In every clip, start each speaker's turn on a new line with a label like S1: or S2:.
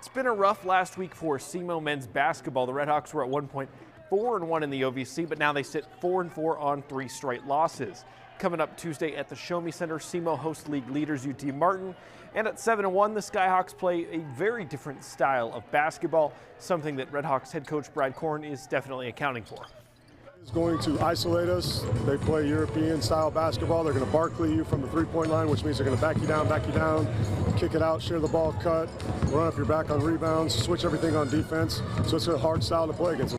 S1: It's been a rough last week for SEMO men's basketball. The Redhawks were at one point 4-1 in the OVC, but now they sit 4-4 on 3 straight losses. Coming up Tuesday at the Show Me Center, SEMO hosts league leaders UT Martin. And at 7-1, the Skyhawks play a very different style of basketball, something that Redhawks head coach Brad Korn is definitely accounting for.
S2: Is going to isolate us. They play European style basketball. They're going to Barkley you from the three-point line, which means they're going to back you down, kick it out, share the ball, cut, run up your back on rebounds, switch everything on defense. So it's a hard style to play against them.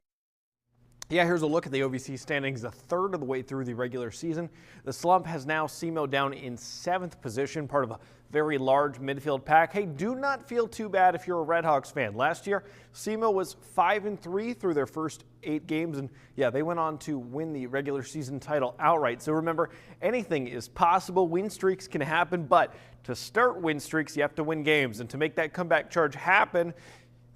S1: Yeah, here's a look at the OVC standings a third of the way through the regular season. The slump has now SEMO down in 7th position, part of a very large midfield pack. Hey, do not feel too bad if you're a Redhawks fan. Last year, SEMO was 5-3 through their first 8 games, and yeah, they went on to win the regular season title outright. So remember, anything is possible. Win streaks can happen, but to start win streaks, you have to win games, and to make that comeback charge happen,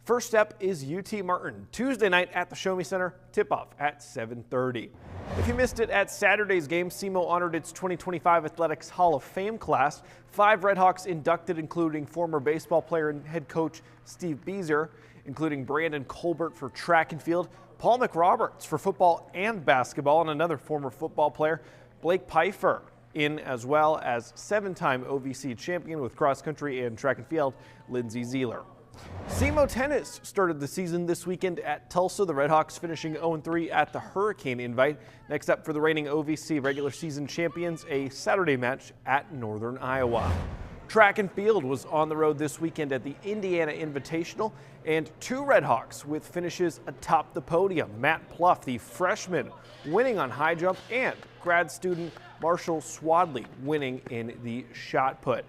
S1: first step is UT Martin. Tuesday night at the Show Me Center, tip-off at 7:30. If you missed it at Saturday's game, SEMO honored its 2025 Athletics Hall of Fame class. 5 Redhawks inducted, including former baseball player and head coach Steve Beezer, including Brandon Colbert for track and field, Paul McRoberts for football and basketball, and another former football player, Blake Pfeiffer, in as well as 7-time OVC champion with cross country and track and field, Lindsey Zeeler. SEMO tennis started the season this weekend at Tulsa. The Redhawks finishing 0-3 at the Hurricane Invite. Next up for the reigning OVC regular season champions, a Saturday match at Northern Iowa. Track and field was on the road this weekend at the Indiana Invitational, and 2 Redhawks with finishes atop the podium. Matt Pluff, the freshman, winning on high jump, and grad student Marshall Swadley winning in the shot put.